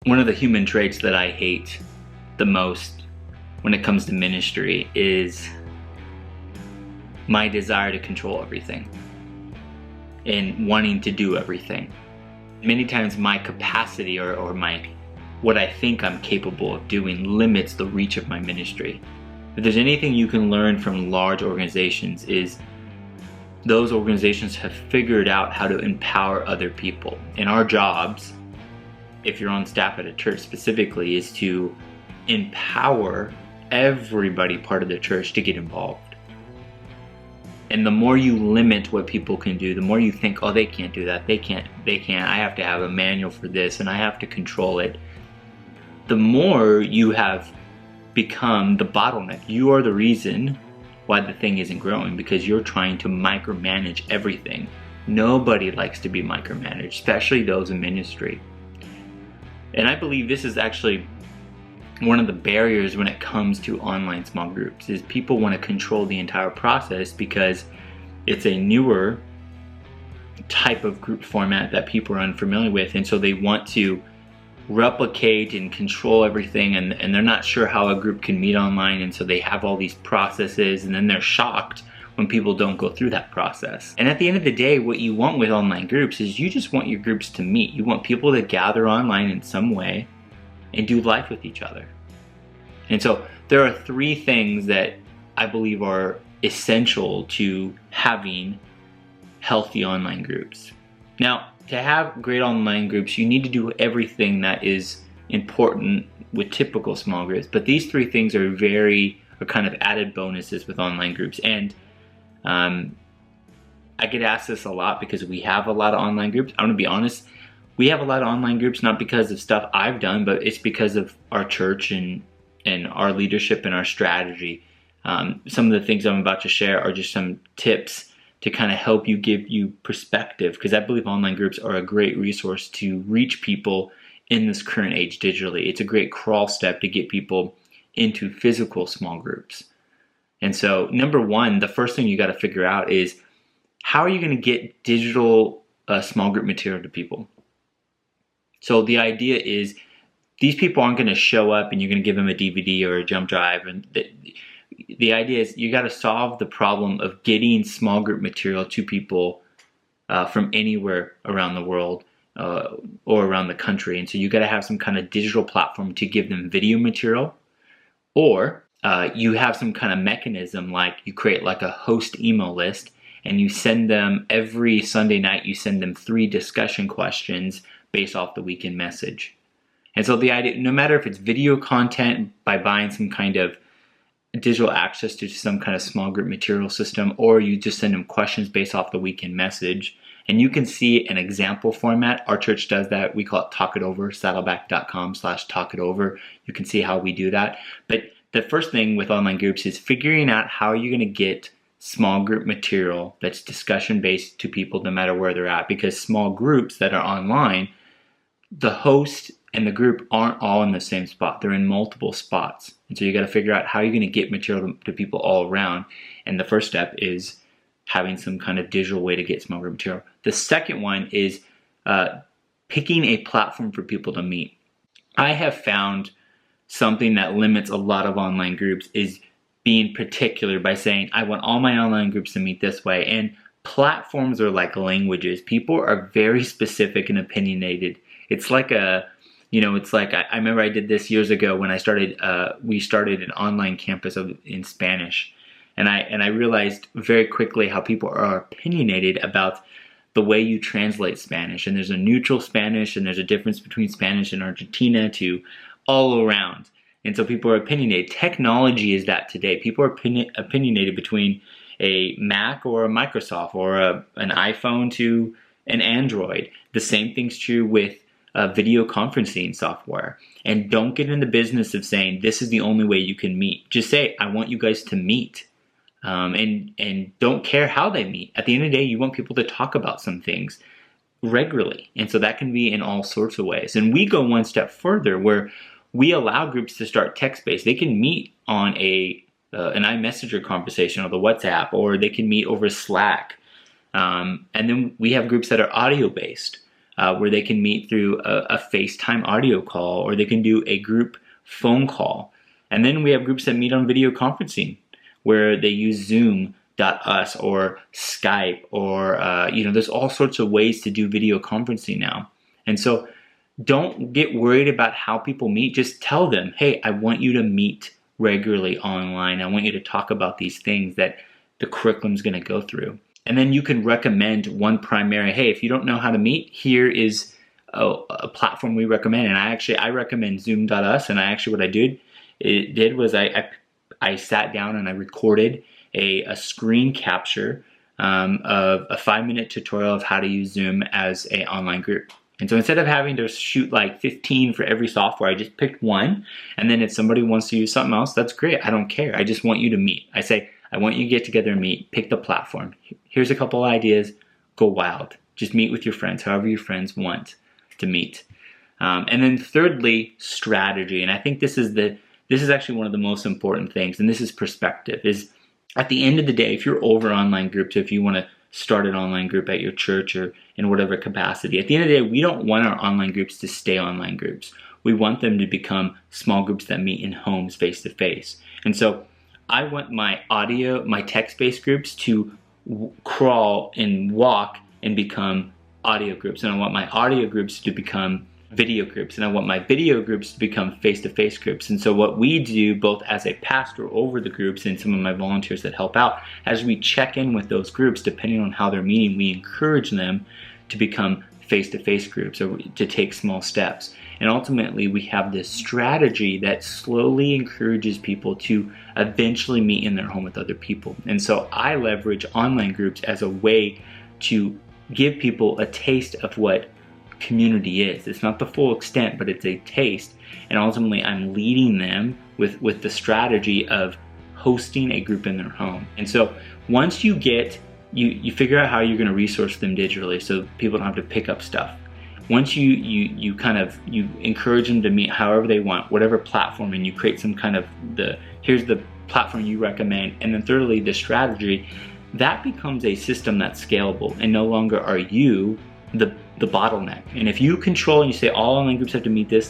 One of the human traits that I hate the most when it comes to ministry is my desire to control everything and wanting to do everything. Many times my capacity or my what I think I'm capable of doing limits the reach of my ministry. If there's anything you can learn from large organizations, is those organizations have figured out how to empower other people. And our jobs, if you're on staff at a church specifically, is to empower everybody part of the church to get involved. And the more you limit what people can do, the more you think, oh, they can't do that, they can't, I have to have a manual for this and I have to control it, the more you have become the bottleneck. You are the reason why the thing isn't growing, because you're trying to micromanage everything. Nobody likes to be micromanaged, especially those in ministry. And I believe this is actually one of the barriers when it comes to online small groups, is people want to control the entire process because it's a newer type of group format that people are unfamiliar with, and so they want to replicate and control everything, and they're not sure how a group can meet online, and so they have all these processes, and then they're shocked when people don't go through that process. And at the end of the day, what you want with online groups is you just want your groups to meet. You want people to gather online in some way and do life with each other. And so there are 3 things that I believe are essential to having healthy online groups. Now, to have great online groups, you need to do everything that is important with typical small groups, but these 3 things are kind of added bonuses with online groups. And I get asked this a lot because we have a lot of online groups. I'm gonna be honest, we have a lot of online groups not because of stuff I've done, but it's because of our church and our leadership and our strategy. Some of the things I'm about to share are just some tips to kind of help you, give you perspective, because I believe online groups are a great resource to reach people in this current age digitally. It's a great crawl step to get people into physical small groups. And so number 1, the first thing you got to figure out is, how are you going to get digital small group material to people? So the idea is, these people aren't going to show up and you're going to give them a DVD or a jump drive. And the idea is, you got to solve the problem of getting small group material to people from anywhere around the world or around the country. And so you got to have some kind of digital platform to give them video material, or you have some kind of mechanism, like you create like a host email list and you send them every Sunday night, you send them 3 discussion questions based off the weekend message. And so the idea, no matter if it's video content by buying some kind of digital access to some kind of small group material system, or you just send them questions based off the weekend message, and you can see an example format. Our church does that. We call it Talk It Over, saddleback.com/talkitover. You can see how we do that. But the first thing with online groups is figuring out how you're going to get small group material that's discussion based to people no matter where they're at, because small groups that are online, the host and the group aren't all in the same spot. They're in multiple spots. And so you got to figure out how you're going to get material to people all around. And the first step is having some kind of digital way to get small group material. The second one is picking a platform for people to meet. I have found something that limits a lot of online groups is being particular by saying, I want all my online groups to meet this way. And platforms are like languages. People are very specific and opinionated. It's like I remember I did this years ago when we started an online campus in Spanish. And I realized very quickly how people are opinionated about the way you translate Spanish. And there's a neutral Spanish, and there's a difference between Spanish and Argentina to all around. And so people are opinionated. Technology is that today. People are opinionated between a Mac or a Microsoft, or an iPhone to an Android. The same thing's true with video conferencing software. And don't get in the business of saying this is the only way you can meet. Just say, I want you guys to meet. And don't care how they meet. At the end of the day, you want people to talk about some things regularly. And so that can be in all sorts of ways. And we go one step further, where we allow groups to start text-based. They can meet on an iMessenger conversation or the WhatsApp, or they can meet over Slack. And then we have groups that are audio-based. where they can meet through a FaceTime audio call, or they can do a group phone call. And then we have groups that meet on video conferencing, where they use Zoom.us or Skype, or there's all sorts of ways to do video conferencing now. And so don't get worried about how people meet. Just tell them, hey, I want you to meet regularly online. I want you to talk about these things that the curriculum's going to go through. And then you can recommend one primary, hey, if you don't know how to meet, here is a platform we recommend. And I recommend Zoom.us. And what I did was I sat down and I recorded a screen capture of a 5-minute tutorial of how to use Zoom as an online group. And so instead of having to shoot like 15 for every software, I just picked one. And then if somebody wants to use something else, that's great. I don't care. I just want you to meet. I say, I want you to get together and meet. Pick the platform. Here's a couple ideas. Go wild. Just meet with your friends, however your friends want to meet. And then thirdly, strategy. And I think this is actually one of the most important things. And this is perspective. Is at the end of the day, if you're over online groups, if you want to start an online group at your church or in whatever capacity, at the end of the day, we don't want our online groups to stay online groups. We want them to become small groups that meet in homes face to face. And so I want my text-based groups to crawl and walk and become audio groups. And I want my audio groups to become video groups. And I want my video groups to become face-to-face groups. And so what we do, both as a pastor over the groups and some of my volunteers that help out, as we check in with those groups, depending on how they're meeting, we encourage them to become face-to-face groups or to take small steps. And ultimately, we have this strategy that slowly encourages people to eventually meet in their home with other people. And so I leverage online groups as a way to give people a taste of what community is. It's not the full extent, but it's a taste. And ultimately, I'm leading them with the strategy of hosting a group in their home. And so once you get, you figure out how you're going to resource them digitally so people don't have to pick up stuff. Once you encourage them to meet however they want, whatever platform, and you create some kind of here's the platform you recommend, and then thirdly, the strategy, that becomes a system that's scalable, and no longer are you the bottleneck. And if you control and you say all online groups have to meet this,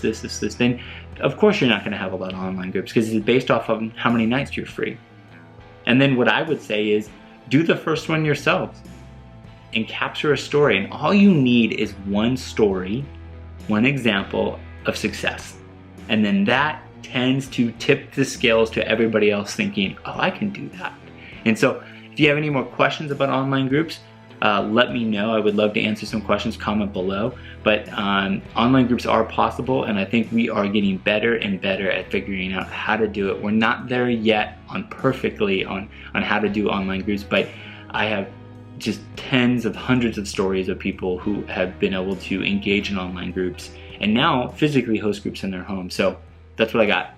then of course you're not going to have a lot of online groups because it's based off of how many nights you're free. And then what I would say is do the first one yourselves and capture a story. And all you need is one story, one example of success. And then that tends to tip the scales to everybody else thinking, oh, I can do that. And so if you have any more questions about online groups, let me know. I would love to answer some questions, comment below. But online groups are possible, and I think we are getting better and better at figuring out how to do it. We're not there yet perfectly on how to do online groups, but I have just tens of hundreds of stories of people who have been able to engage in online groups and now physically host groups in their home. So that's what I got.